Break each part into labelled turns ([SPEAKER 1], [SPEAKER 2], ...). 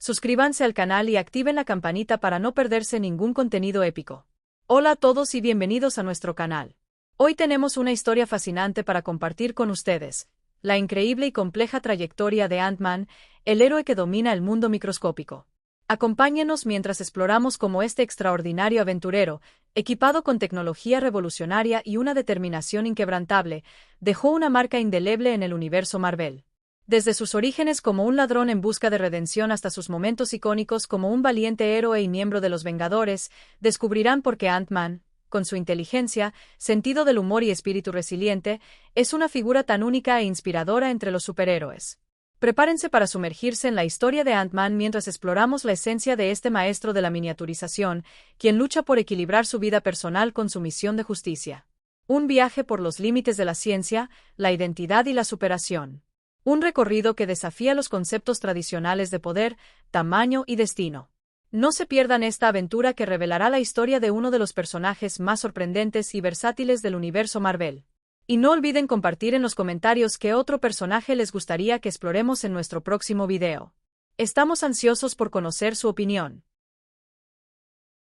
[SPEAKER 1] Suscríbanse al canal y activen la campanita para no perderse ningún contenido épico. Hola a todos y bienvenidos a nuestro canal. Hoy tenemos una historia fascinante para compartir con ustedes, la increíble y compleja trayectoria de Ant-Man, el héroe que domina el mundo microscópico. Acompáñenos mientras exploramos cómo este extraordinario aventurero, equipado con tecnología revolucionaria y una determinación inquebrantable, dejó una marca indeleble en el universo Marvel. Desde sus orígenes como un ladrón en busca de redención hasta sus momentos icónicos como un valiente héroe y miembro de los Vengadores, descubrirán por qué Ant-Man, con su inteligencia, sentido del humor y espíritu resiliente, es una figura tan única e inspiradora entre los superhéroes. Prepárense para sumergirse en la historia de Ant-Man mientras exploramos la esencia de este maestro de la miniaturización, quien lucha por equilibrar su vida personal con su misión de justicia. Un viaje por los límites de la ciencia, la identidad y la superación. Un recorrido que desafía los conceptos tradicionales de poder, tamaño y destino. No se pierdan esta aventura que revelará la historia de uno de los personajes más sorprendentes y versátiles del universo Marvel. Y no olviden compartir en los comentarios qué otro personaje les gustaría que exploremos en nuestro próximo video. Estamos ansiosos por conocer su opinión.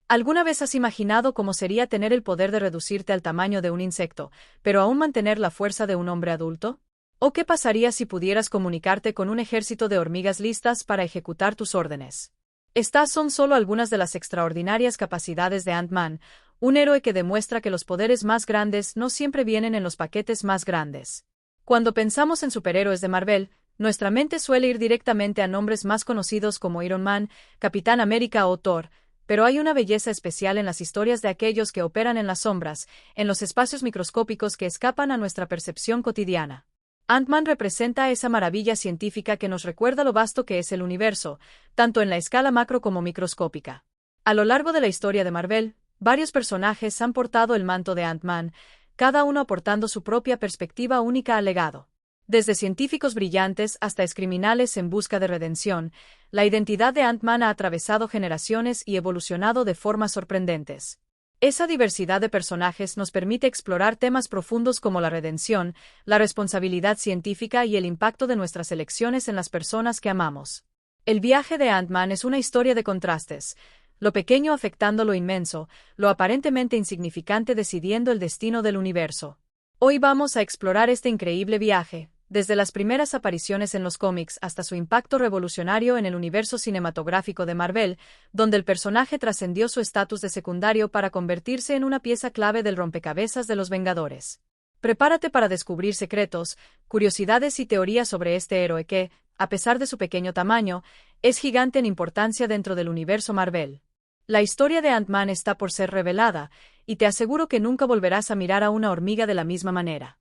[SPEAKER 1] ¿Alguna vez has imaginado cómo sería tener el poder de reducirte al tamaño de un insecto, pero aún mantener la fuerza de un hombre adulto? ¿O qué pasaría si pudieras comunicarte con un ejército de hormigas listas para ejecutar tus órdenes? Estas son solo algunas de las extraordinarias capacidades de Ant-Man, un héroe que demuestra que los poderes más grandes no siempre vienen en los paquetes más grandes. Cuando pensamos en superhéroes de Marvel, nuestra mente suele ir directamente a nombres más conocidos como Iron Man, Capitán América o Thor, pero hay una belleza especial en las historias de aquellos que operan en las sombras, en los espacios microscópicos que escapan a nuestra percepción cotidiana. Ant-Man representa esa maravilla científica que nos recuerda lo vasto que es el universo, tanto en la escala macro como microscópica. A lo largo de la historia de Marvel, varios personajes han portado el manto de Ant-Man, cada uno aportando su propia perspectiva única al legado. Desde científicos brillantes hasta excriminales en busca de redención, la identidad de Ant-Man ha atravesado generaciones y evolucionado de formas sorprendentes. Esa diversidad de personajes nos permite explorar temas profundos como la redención, la responsabilidad científica y el impacto de nuestras elecciones en las personas que amamos. El viaje de Ant-Man es una historia de contrastes, lo pequeño afectando lo inmenso, lo aparentemente insignificante decidiendo el destino del universo. Hoy vamos a explorar este increíble viaje, desde las primeras apariciones en los cómics hasta su impacto revolucionario en el universo cinematográfico de Marvel, donde el personaje trascendió su estatus de secundario para convertirse en una pieza clave del rompecabezas de los Vengadores. Prepárate para descubrir secretos, curiosidades y teorías sobre este héroe que, a pesar de su pequeño tamaño, es gigante en importancia dentro del universo Marvel. La historia de Ant-Man está por ser revelada, y te aseguro que nunca volverás a mirar a una hormiga de la misma manera.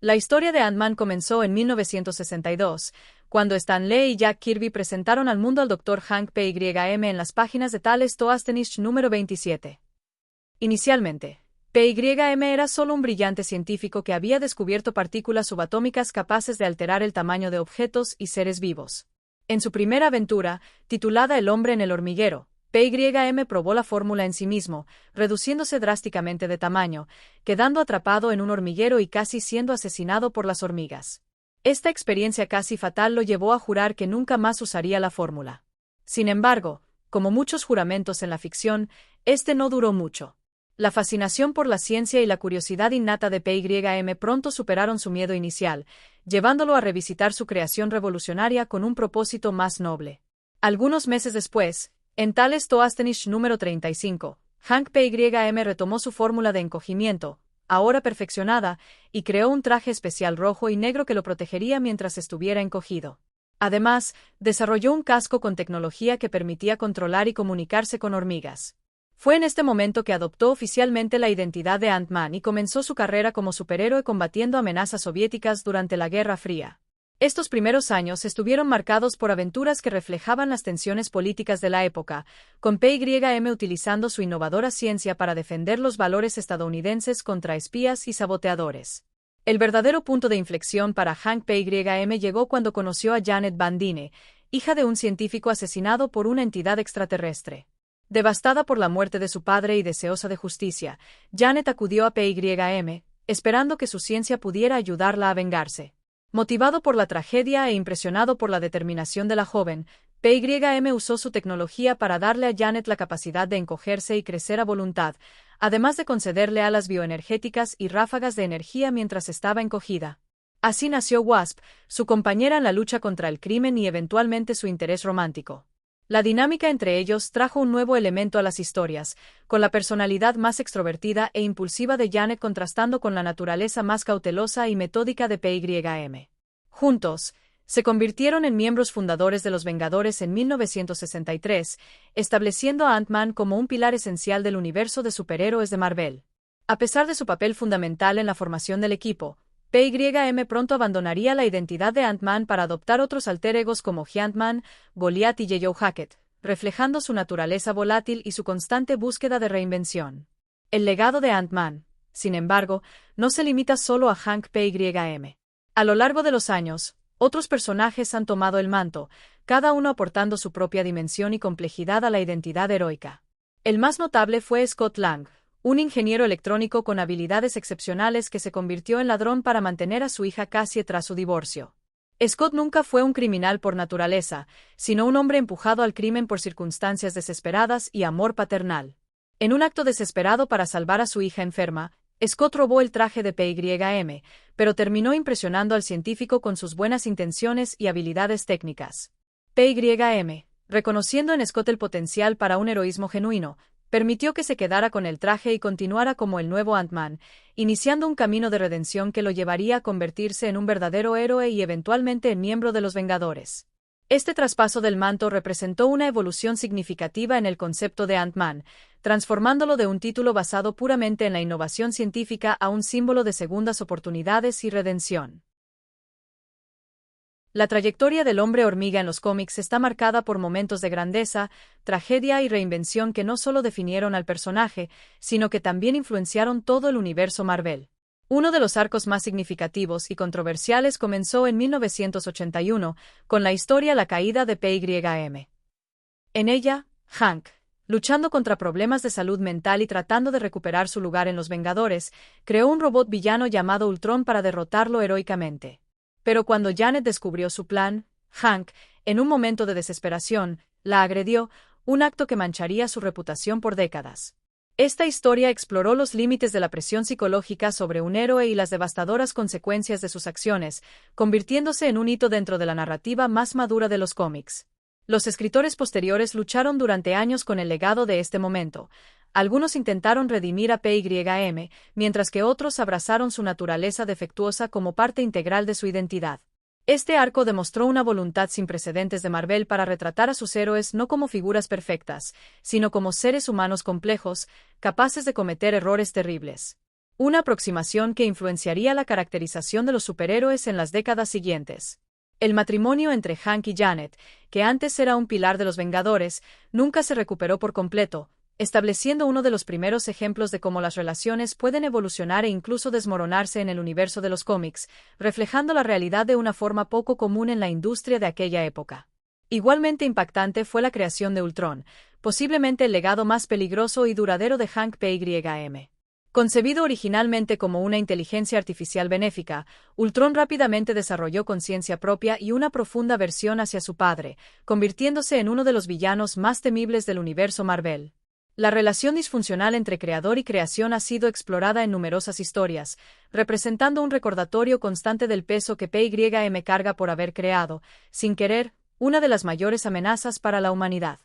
[SPEAKER 1] La historia de Ant-Man comenzó en 1962, cuando Stan Lee y Jack Kirby presentaron al mundo al Dr. Hank Pym en las páginas de Thales to Astonish número 27. Inicialmente, Pym era solo un brillante científico que había descubierto partículas subatómicas capaces de alterar el tamaño de objetos y seres vivos. En su primera aventura, titulada El hombre en el hormiguero, Pym probó la fórmula en sí mismo, reduciéndose drásticamente de tamaño, quedando atrapado en un hormiguero y casi siendo asesinado por las hormigas. Esta experiencia casi fatal lo llevó a jurar que nunca más usaría la fórmula. Sin embargo, como muchos juramentos en la ficción, este no duró mucho. La fascinación por la ciencia y la curiosidad innata de Pym pronto superaron su miedo inicial, llevándolo a revisitar su creación revolucionaria con un propósito más noble. Algunos meses después, en Thales to Astonish número 35, Hank Pym retomó su fórmula de encogimiento, ahora perfeccionada, y creó un traje especial rojo y negro que lo protegería mientras estuviera encogido. Además, desarrolló un casco con tecnología que permitía controlar y comunicarse con hormigas. Fue en este momento que adoptó oficialmente la identidad de Ant-Man y comenzó su carrera como superhéroe combatiendo amenazas soviéticas durante la Guerra Fría. Estos primeros años estuvieron marcados por aventuras que reflejaban las tensiones políticas de la época, con Pym utilizando su innovadora ciencia para defender los valores estadounidenses contra espías y saboteadores. El verdadero punto de inflexión para Hank Pym llegó cuando conoció a Janet Van Dyne, hija de un científico asesinado por una entidad extraterrestre. Devastada por la muerte de su padre y deseosa de justicia, Janet acudió a Pym, esperando que su ciencia pudiera ayudarla a vengarse. Motivado por la tragedia e impresionado por la determinación de la joven, PYM usó su tecnología para darle a Janet la capacidad de encogerse y crecer a voluntad, además de concederle alas bioenergéticas y ráfagas de energía mientras estaba encogida. Así nació Wasp, su compañera en la lucha contra el crimen y eventualmente su interés romántico. La dinámica entre ellos trajo un nuevo elemento a las historias, con la personalidad más extrovertida e impulsiva de Janet contrastando con la naturaleza más cautelosa y metódica de PYM. Juntos, se convirtieron en miembros fundadores de los Vengadores en 1963, estableciendo a Ant-Man como un pilar esencial del universo de superhéroes de Marvel. A pesar de su papel fundamental en la formación del equipo, PYM pronto abandonaría la identidad de Ant-Man para adoptar otros alter egos como Giant-Man, Goliath y Yellow Hackett, reflejando su naturaleza volátil y su constante búsqueda de reinvención. El legado de Ant-Man, sin embargo, no se limita solo a Hank Pym. A lo largo de los años, otros personajes han tomado el manto, cada uno aportando su propia dimensión y complejidad a la identidad heroica. El más notable fue Scott Lang, un ingeniero electrónico con habilidades excepcionales que se convirtió en ladrón para mantener a su hija Cassie tras su divorcio. Scott nunca fue un criminal por naturaleza, sino un hombre empujado al crimen por circunstancias desesperadas y amor paternal. En un acto desesperado para salvar a su hija enferma, Scott robó el traje de PYM, pero terminó impresionando al científico con sus buenas intenciones y habilidades técnicas. PYM, reconociendo en Scott el potencial para un heroísmo genuino, permitió que se quedara con el traje y continuara como el nuevo Ant-Man, iniciando un camino de redención que lo llevaría a convertirse en un verdadero héroe y eventualmente en miembro de los Vengadores. Este traspaso del manto representó una evolución significativa en el concepto de Ant-Man, transformándolo de un título basado puramente en la innovación científica a un símbolo de segundas oportunidades y redención. La trayectoria del hombre hormiga en los cómics está marcada por momentos de grandeza, tragedia y reinvención que no solo definieron al personaje, sino que también influenciaron todo el universo Marvel. Uno de los arcos más significativos y controversiales comenzó en 1981, con la historia La caída de PYM. En ella, Hank, luchando contra problemas de salud mental y tratando de recuperar su lugar en los Vengadores, creó un robot villano llamado Ultron para derrotarlo heroicamente. Pero cuando Janet descubrió su plan, Hank, en un momento de desesperación, la agredió, un acto que mancharía su reputación por décadas. Esta historia exploró los límites de la presión psicológica sobre un héroe y las devastadoras consecuencias de sus acciones, convirtiéndose en un hito dentro de la narrativa más madura de los cómics. Los escritores posteriores lucharon durante años con el legado de este momento. Algunos intentaron redimir a PYM, mientras que otros abrazaron su naturaleza defectuosa como parte integral de su identidad. Este arco demostró una voluntad sin precedentes de Marvel para retratar a sus héroes no como figuras perfectas, sino como seres humanos complejos, capaces de cometer errores terribles. Una aproximación que influenciaría la caracterización de los superhéroes en las décadas siguientes. El matrimonio entre Hank y Janet, que antes era un pilar de los Vengadores, nunca se recuperó por completo, estableciendo uno de los primeros ejemplos de cómo las relaciones pueden evolucionar e incluso desmoronarse en el universo de los cómics, reflejando la realidad de una forma poco común en la industria de aquella época. Igualmente impactante fue la creación de Ultron, posiblemente el legado más peligroso y duradero de Hank Pym. Concebido originalmente como una inteligencia artificial benéfica, Ultron rápidamente desarrolló conciencia propia y una profunda aversión hacia su padre, convirtiéndose en uno de los villanos más temibles del universo Marvel. La relación disfuncional entre creador y creación ha sido explorada en numerosas historias, representando un recordatorio constante del peso que PYM carga por haber creado, sin querer, una de las mayores amenazas para la humanidad.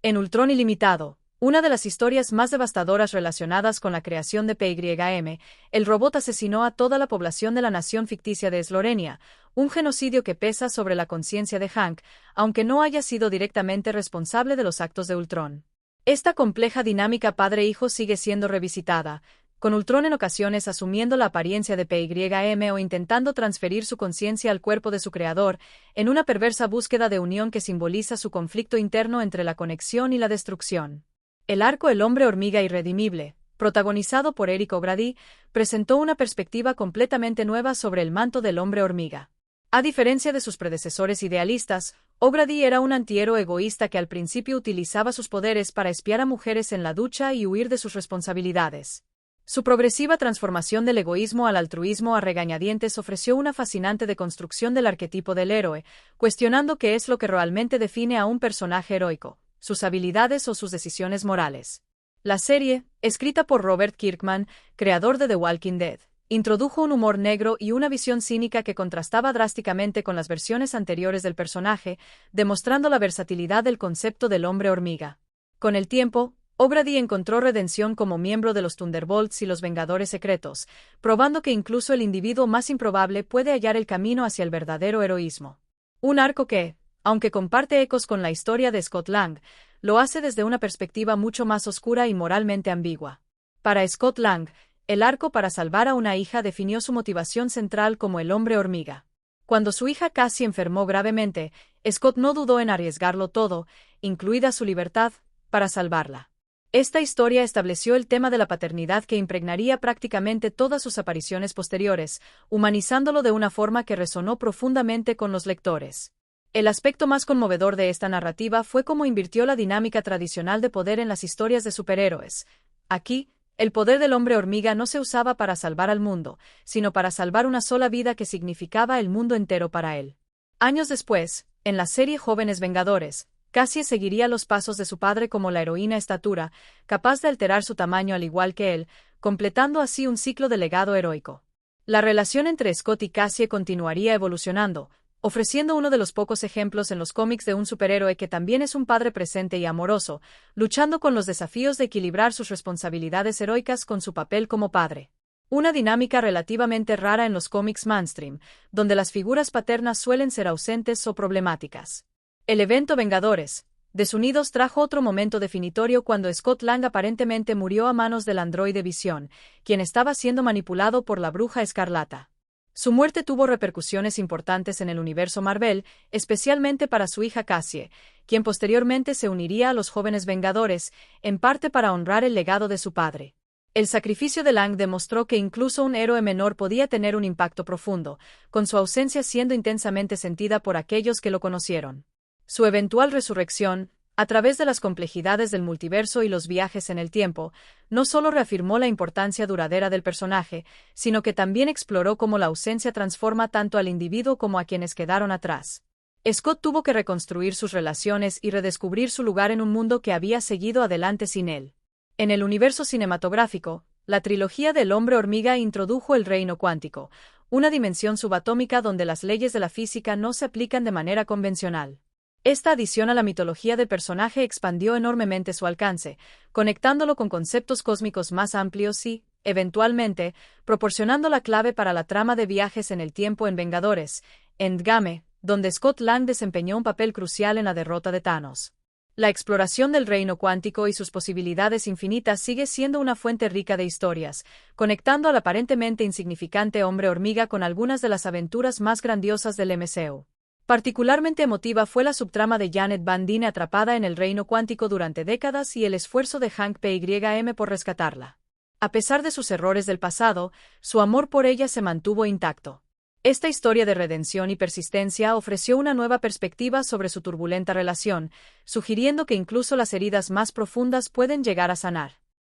[SPEAKER 1] En Ultron Ilimitado, una de las historias más devastadoras relacionadas con la creación de PYM, el robot asesinó a toda la población de la nación ficticia de Slorenia, un genocidio que pesa sobre la conciencia de Hank, aunque no haya sido directamente responsable de los actos de Ultron. Esta compleja dinámica padre-hijo sigue siendo revisitada, con Ultron en ocasiones asumiendo la apariencia de PYM o intentando transferir su conciencia al cuerpo de su creador, en una perversa búsqueda de unión que simboliza su conflicto interno entre la conexión y la destrucción. El arco El hombre hormiga irredimible, protagonizado por Eric O'Grady, presentó una perspectiva completamente nueva sobre el manto del hombre hormiga. A diferencia de sus predecesores idealistas, O'Grady era un antihéroe egoísta que al principio utilizaba sus poderes para espiar a mujeres en la ducha y huir de sus responsabilidades. Su progresiva transformación del egoísmo al altruismo a regañadientes ofreció una fascinante deconstrucción del arquetipo del héroe, cuestionando qué es lo que realmente define a un personaje heroico, sus habilidades o sus decisiones morales. La serie, escrita por Robert Kirkman, creador de The Walking Dead, introdujo un humor negro y una visión cínica que contrastaba drásticamente con las versiones anteriores del personaje, demostrando la versatilidad del concepto del hombre hormiga. Con el tiempo, O'Grady encontró redención como miembro de los Thunderbolts y los Vengadores Secretos, probando que incluso el individuo más improbable puede hallar el camino hacia el verdadero heroísmo. Un arco que, aunque comparte ecos con la historia de Scott Lang, lo hace desde una perspectiva mucho más oscura y moralmente ambigua. Para Scott Lang, el arco para salvar a una hija definió su motivación central como el hombre hormiga. Cuando su hija Cassie enfermó gravemente, Scott no dudó en arriesgarlo todo, incluida su libertad, para salvarla. Esta historia estableció el tema de la paternidad que impregnaría prácticamente todas sus apariciones posteriores, humanizándolo de una forma que resonó profundamente con los lectores. El aspecto más conmovedor de esta narrativa fue cómo invirtió la dinámica tradicional de poder en las historias de superhéroes. Aquí, el poder del hombre hormiga no se usaba para salvar al mundo, sino para salvar una sola vida que significaba el mundo entero para él. Años después, en la serie Jóvenes Vengadores, Cassie seguiría los pasos de su padre como la heroína estatura, capaz de alterar su tamaño al igual que él, completando así un ciclo de legado heroico. La relación entre Scott y Cassie continuaría evolucionando, ofreciendo uno de los pocos ejemplos en los cómics de un superhéroe que también es un padre presente y amoroso, luchando con los desafíos de equilibrar sus responsabilidades heroicas con su papel como padre. Una dinámica relativamente rara en los cómics mainstream, donde las figuras paternas suelen ser ausentes o problemáticas. El evento Vengadores, Desunidos trajo otro momento definitorio cuando Scott Lang aparentemente murió a manos del androide Visión, quien estaba siendo manipulado por la Bruja Escarlata. Su muerte tuvo repercusiones importantes en el universo Marvel, especialmente para su hija Cassie, quien posteriormente se uniría a los Jóvenes Vengadores, en parte para honrar el legado de su padre. El sacrificio de Lang demostró que incluso un héroe menor podía tener un impacto profundo, con su ausencia siendo intensamente sentida por aquellos que lo conocieron. Su eventual resurrección, a través de las complejidades del multiverso y los viajes en el tiempo, no solo reafirmó la importancia duradera del personaje, sino que también exploró cómo la ausencia transforma tanto al individuo como a quienes quedaron atrás. Scott tuvo que reconstruir sus relaciones y redescubrir su lugar en un mundo que había seguido adelante sin él. En el universo cinematográfico, la trilogía del Hombre Hormiga introdujo el reino cuántico, una dimensión subatómica donde las leyes de la física no se aplican de manera convencional. Esta adición a la mitología del personaje expandió enormemente su alcance, conectándolo con conceptos cósmicos más amplios y, eventualmente, proporcionando la clave para la trama de viajes en el tiempo en Vengadores, Endgame, donde Scott Lang desempeñó un papel crucial en la derrota de Thanos. La exploración del reino cuántico y sus posibilidades infinitas sigue siendo una fuente rica de historias, conectando al aparentemente insignificante hombre hormiga con algunas de las aventuras más grandiosas del MCU. Particularmente emotiva fue la subtrama de Janet Van Dyne atrapada en el reino cuántico durante décadas y el esfuerzo de Hank Pym por rescatarla. A pesar de sus errores del pasado, su amor por ella se mantuvo intacto. Esta historia de redención y persistencia ofreció una nueva perspectiva sobre su turbulenta relación, sugiriendo que incluso las heridas más profundas pueden llegar a sanar.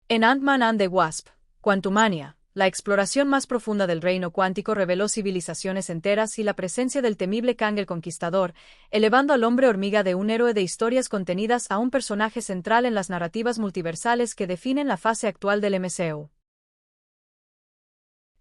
[SPEAKER 1] En Ant-Man and the Wasp, Quantumania, la exploración más profunda del reino cuántico reveló civilizaciones enteras y la presencia del temible Kang el Conquistador, elevando al hombre hormiga de un héroe de historias contenidas a un personaje central en las narrativas multiversales que definen la fase actual del MCU.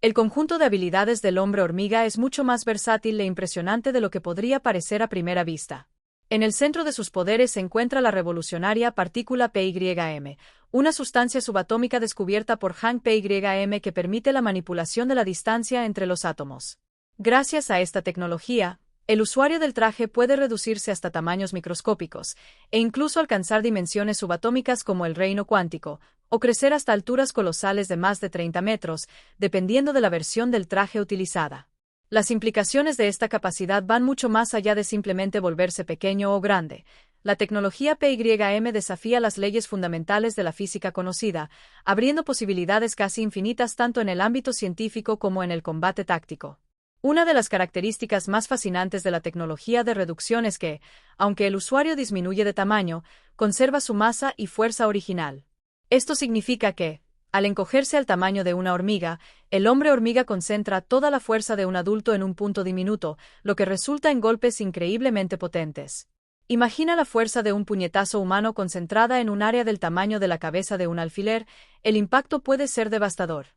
[SPEAKER 1] El conjunto de habilidades del hombre hormiga es mucho más versátil e impresionante de lo que podría parecer a primera vista. En el centro de sus poderes se encuentra la revolucionaria partícula Pym, una sustancia subatómica descubierta por Hank Pym que permite la manipulación de la distancia entre los átomos. Gracias a esta tecnología, el usuario del traje puede reducirse hasta tamaños microscópicos, e incluso alcanzar dimensiones subatómicas como el reino cuántico, o crecer hasta alturas colosales de más de 30 metros, dependiendo de la versión del traje utilizada. Las implicaciones de esta capacidad van mucho más allá de simplemente volverse pequeño o grande. La tecnología Pym desafía las leyes fundamentales de la física conocida, abriendo posibilidades casi infinitas tanto en el ámbito científico como en el combate táctico. Una de las características más fascinantes de la tecnología de reducción es que, aunque el usuario disminuye de tamaño, conserva su masa y fuerza original. Esto significa que, Al encogerse al tamaño de una hormiga, el hombre hormiga concentra toda la fuerza de un adulto en un punto diminuto, lo que resulta en golpes increíblemente potentes. Imagina la fuerza de un puñetazo humano concentrada en un área del tamaño de la cabeza de un alfiler, el impacto puede ser devastador.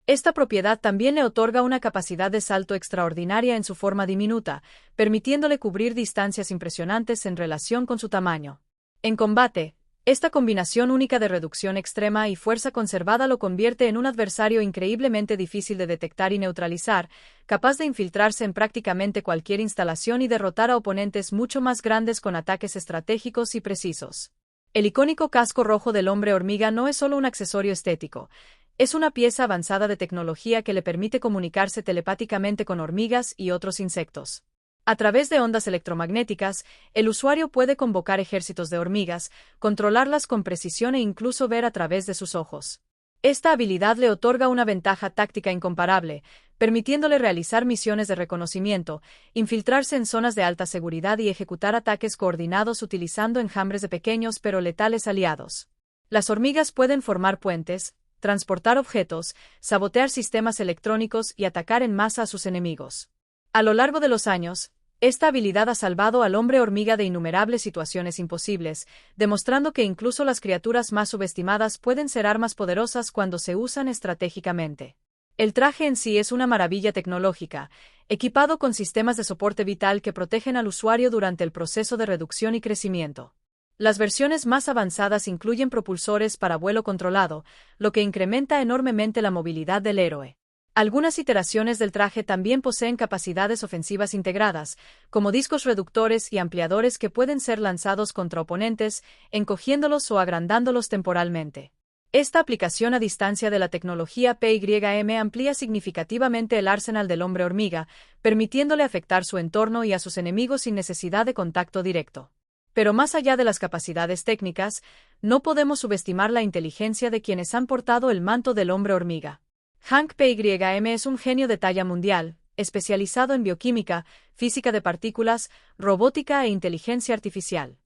[SPEAKER 1] Esta propiedad también le otorga una capacidad de salto extraordinaria en su forma diminuta, permitiéndole cubrir distancias impresionantes en relación con su tamaño. En combate, esta combinación única de reducción extrema y fuerza conservada lo convierte en un adversario increíblemente difícil de detectar y neutralizar, capaz de infiltrarse en prácticamente cualquier instalación y derrotar a oponentes mucho más grandes con ataques estratégicos y precisos. El icónico casco rojo del hombre hormiga no es solo un accesorio estético, es una pieza avanzada de tecnología que le permite comunicarse telepáticamente con hormigas y otros insectos. A través de ondas electromagnéticas, el usuario puede convocar ejércitos de hormigas, controlarlas con precisión e incluso ver a través de sus ojos. Esta habilidad le otorga una ventaja táctica incomparable, permitiéndole realizar misiones de reconocimiento, infiltrarse en zonas de alta seguridad y ejecutar ataques coordinados utilizando enjambres de pequeños pero letales aliados. Las hormigas pueden formar puentes, transportar objetos, sabotear sistemas electrónicos y atacar en masa a sus enemigos. A lo largo de los años, esta habilidad ha salvado al hombre hormiga de innumerables situaciones imposibles, demostrando que incluso las criaturas más subestimadas pueden ser armas poderosas cuando se usan estratégicamente. El traje en sí es una maravilla tecnológica, equipado con sistemas de soporte vital que protegen al usuario durante el proceso de reducción y crecimiento. Las versiones más avanzadas incluyen propulsores para vuelo controlado, lo que incrementa enormemente la movilidad del héroe. Algunas iteraciones del traje también poseen capacidades ofensivas integradas, como discos reductores y ampliadores que pueden ser lanzados contra oponentes, encogiéndolos o agrandándolos temporalmente. Esta aplicación a distancia de la tecnología PYM amplía significativamente el arsenal del hombre hormiga, permitiéndole afectar su entorno y a sus enemigos sin necesidad de contacto directo. Pero más allá de las capacidades técnicas, no podemos subestimar la inteligencia de quienes han portado el manto del hombre hormiga. Hank Pym es un genio de talla mundial, especializado en bioquímica, física de partículas, robótica e inteligencia artificial.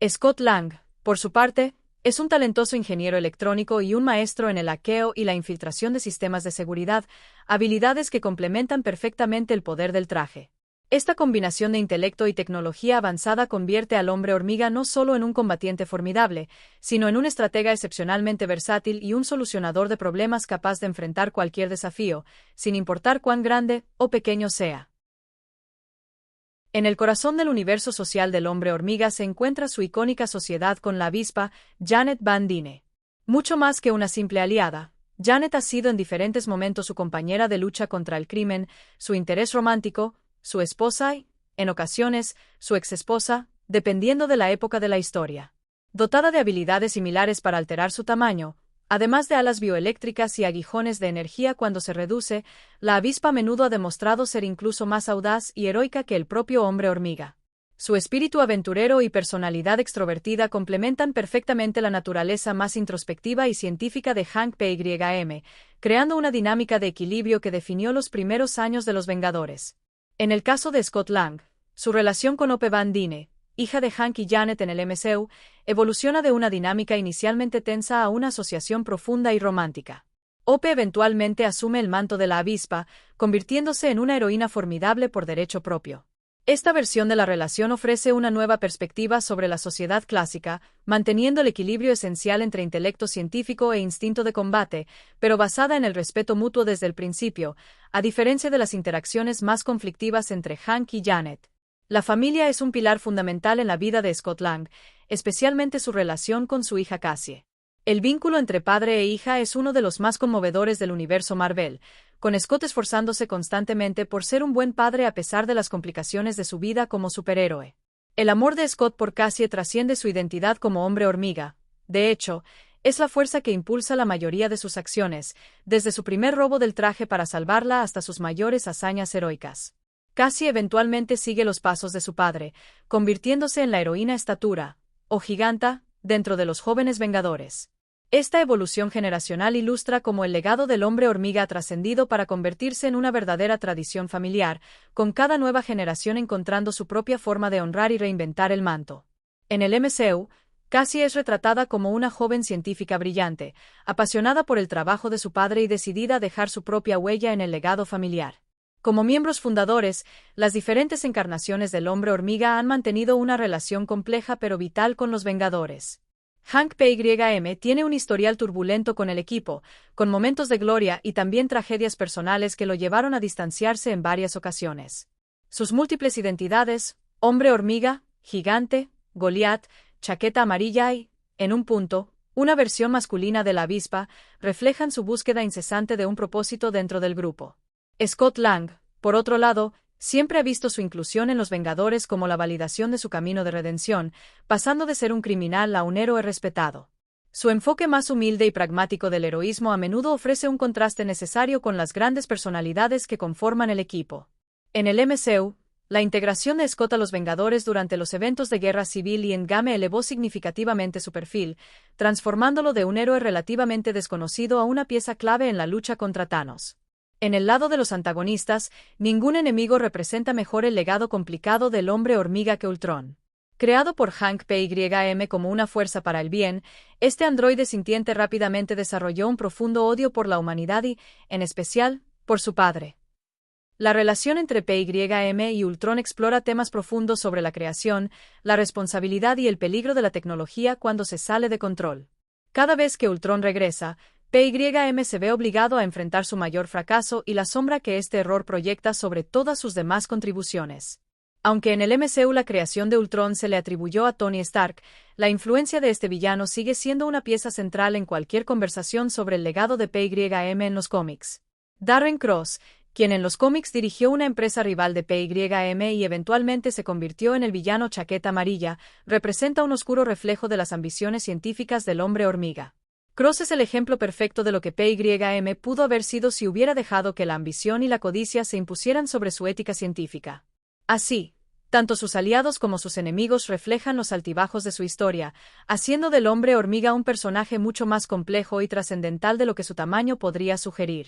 [SPEAKER 1] Scott Lang, por su parte, es un talentoso ingeniero electrónico y un maestro en el hackeo y la infiltración de sistemas de seguridad, habilidades que complementan perfectamente el poder del traje. Esta combinación de intelecto y tecnología avanzada convierte al hombre hormiga no solo en un combatiente formidable, sino en un estratega excepcionalmente versátil y un solucionador de problemas capaz de enfrentar cualquier desafío, sin importar cuán grande o pequeño sea. En el corazón del universo social del hombre hormiga se encuentra su icónica sociedad con la avispa, Janet Van Dyne. Mucho más que una simple aliada, Janet ha sido en diferentes momentos su compañera de lucha contra el crimen, su interés romántico, su esposa y, en ocasiones, su exesposa, dependiendo de la época de la historia. Dotada de habilidades similares para alterar su tamaño, además de alas bioeléctricas y aguijones de energía cuando se reduce, la avispa a menudo ha demostrado ser incluso más audaz y heroica que el propio hombre hormiga. Su espíritu aventurero y personalidad extrovertida complementan perfectamente la naturaleza más introspectiva y científica de Hank Pym, creando una dinámica de equilibrio que definió los primeros años de los Vengadores. En el caso de Scott Lang, su relación con Hope Van Dyne, hija de Hank y Janet en el MCU, evoluciona de una dinámica inicialmente tensa a una asociación profunda y romántica. Hope eventualmente asume el manto de la avispa, convirtiéndose en una heroína formidable por derecho propio. Esta versión de la relación ofrece una nueva perspectiva sobre la sociedad clásica, manteniendo el equilibrio esencial entre intelecto científico e instinto de combate, pero basada en el respeto mutuo desde el principio, a diferencia de las interacciones más conflictivas entre Hank y Janet. La familia es un pilar fundamental en la vida de Scott Lang, especialmente su relación con su hija Cassie. El vínculo entre padre e hija es uno de los más conmovedores del universo Marvel, con Scott esforzándose constantemente por ser un buen padre a pesar de las complicaciones de su vida como superhéroe. El amor de Scott por Cassie trasciende su identidad como hombre hormiga. De hecho, es la fuerza que impulsa la mayoría de sus acciones, desde su primer robo del traje para salvarla hasta sus mayores hazañas heroicas. Cassie eventualmente sigue los pasos de su padre, convirtiéndose en la heroína estatura, o giganta, dentro de los jóvenes Vengadores. Esta evolución generacional ilustra cómo el legado del hombre hormiga ha trascendido para convertirse en una verdadera tradición familiar, con cada nueva generación encontrando su propia forma de honrar y reinventar el manto. En el MCU, Cassie es retratada como una joven científica brillante, apasionada por el trabajo de su padre y decidida a dejar su propia huella en el legado familiar. Como miembros fundadores, las diferentes encarnaciones del hombre hormiga han mantenido una relación compleja pero vital con los Vengadores. Hank Pym tiene un historial turbulento con el equipo, con momentos de gloria y también tragedias personales que lo llevaron a distanciarse en varias ocasiones. Sus múltiples identidades, hombre hormiga, gigante, Goliath, chaqueta amarilla y, en un punto, una versión masculina de la avispa, reflejan su búsqueda incesante de un propósito dentro del grupo. Scott Lang, por otro lado, siempre ha visto su inclusión en los Vengadores como la validación de su camino de redención, pasando de ser un criminal a un héroe respetado. Su enfoque más humilde y pragmático del heroísmo a menudo ofrece un contraste necesario con las grandes personalidades que conforman el equipo. En el MCU, la integración de Scott a los Vengadores durante los eventos de Guerra Civil y Endgame elevó significativamente su perfil, transformándolo de un héroe relativamente desconocido a una pieza clave en la lucha contra Thanos. En el lado de los antagonistas, ningún enemigo representa mejor el legado complicado del hombre hormiga que Ultron. Creado por Hank Pym como una fuerza para el bien, este androide sintiente rápidamente desarrolló un profundo odio por la humanidad y, en especial, por su padre. La relación entre Pym y Ultron explora temas profundos sobre la creación, la responsabilidad y el peligro de la tecnología cuando se sale de control. Cada vez que Ultron regresa, Pym se ve obligado a enfrentar su mayor fracaso y la sombra que este error proyecta sobre todas sus demás contribuciones. Aunque en el MCU la creación de Ultron se le atribuyó a Tony Stark, la influencia de este villano sigue siendo una pieza central en cualquier conversación sobre el legado de Pym en los cómics. Darren Cross, quien en los cómics dirigió una empresa rival de Pym y eventualmente se convirtió en el villano Chaqueta Amarilla, representa un oscuro reflejo de las ambiciones científicas del hombre hormiga. Cross es el ejemplo perfecto de lo que Pym pudo haber sido si hubiera dejado que la ambición y la codicia se impusieran sobre su ética científica. Así, tanto sus aliados como sus enemigos reflejan los altibajos de su historia, haciendo del hombre hormiga un personaje mucho más complejo y trascendental de lo que su tamaño podría sugerir.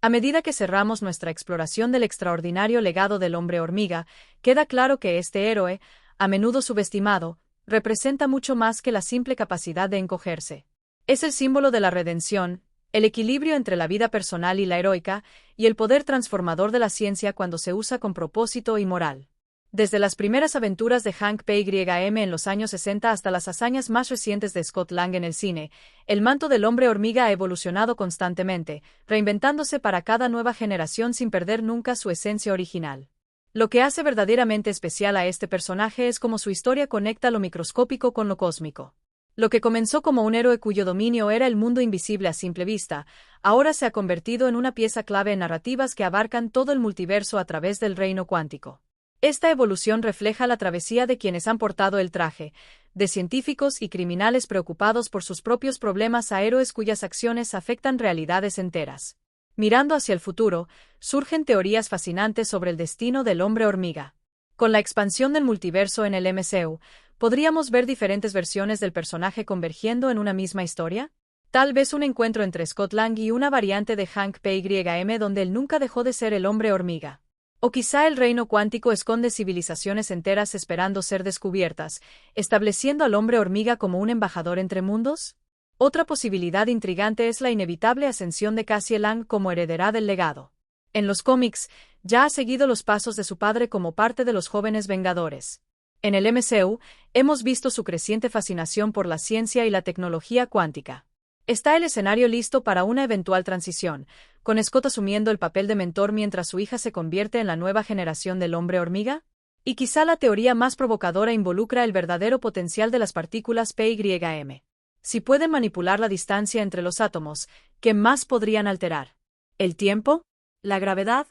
[SPEAKER 1] A medida que cerramos nuestra exploración del extraordinario legado del hombre hormiga, queda claro que este héroe, a menudo subestimado, representa mucho más que la simple capacidad de encogerse. Es el símbolo de la redención, el equilibrio entre la vida personal y la heroica, y el poder transformador de la ciencia cuando se usa con propósito y moral. Desde las primeras aventuras de Hank Pym en los años 60 hasta las hazañas más recientes de Scott Lang en el cine, el manto del hombre hormiga ha evolucionado constantemente, reinventándose para cada nueva generación sin perder nunca su esencia original. Lo que hace verdaderamente especial a este personaje es cómo su historia conecta lo microscópico con lo cósmico. Lo que comenzó como un héroe cuyo dominio era el mundo invisible a simple vista, ahora se ha convertido en una pieza clave en narrativas que abarcan todo el multiverso a través del reino cuántico. Esta evolución refleja la travesía de quienes han portado el traje, de científicos y criminales preocupados por sus propios problemas a héroes cuyas acciones afectan realidades enteras. Mirando hacia el futuro, surgen teorías fascinantes sobre el destino del hombre hormiga. Con la expansión del multiverso en el MCU, ¿podríamos ver diferentes versiones del personaje convergiendo en una misma historia? Tal vez un encuentro entre Scott Lang y una variante de Hank Pym donde él nunca dejó de ser el hombre hormiga. O quizá el reino cuántico esconde civilizaciones enteras esperando ser descubiertas, estableciendo al hombre hormiga como un embajador entre mundos. Otra posibilidad intrigante es la inevitable ascensión de Cassie Lang como heredera del legado. En los cómics, ya ha seguido los pasos de su padre como parte de los jóvenes Vengadores. En el MCU, hemos visto su creciente fascinación por la ciencia y la tecnología cuántica. ¿Está el escenario listo para una eventual transición, con Scott asumiendo el papel de mentor mientras su hija se convierte en la nueva generación del hombre hormiga? Y quizá la teoría más provocadora involucra el verdadero potencial de las partículas Pym. Si pueden manipular la distancia entre los átomos, ¿qué más podrían alterar? ¿El tiempo? ¿La gravedad?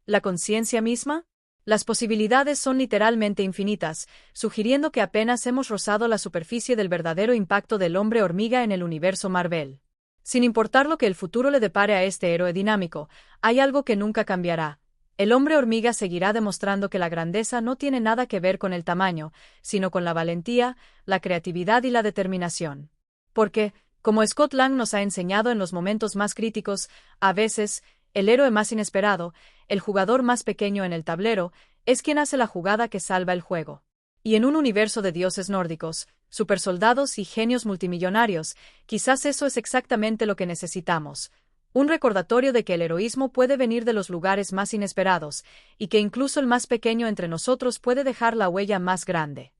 [SPEAKER 1] ¿La conciencia misma? Las posibilidades son literalmente infinitas, sugiriendo que apenas hemos rozado la superficie del verdadero impacto del hombre hormiga en el universo Marvel. Sin importar lo que el futuro le depare a este héroe dinámico, hay algo que nunca cambiará. El hombre hormiga seguirá demostrando que la grandeza no tiene nada que ver con el tamaño, sino con la valentía, la creatividad y la determinación. Porque, como Scott Lang nos ha enseñado en los momentos más críticos, a veces, el héroe más inesperado, el jugador más pequeño en el tablero, es quien hace la jugada que salva el juego. Y en un universo de dioses nórdicos, supersoldados y genios multimillonarios, quizás eso es exactamente lo que necesitamos. Un recordatorio de que el heroísmo puede venir de los lugares más inesperados, y que incluso el más pequeño entre nosotros puede dejar la huella más grande.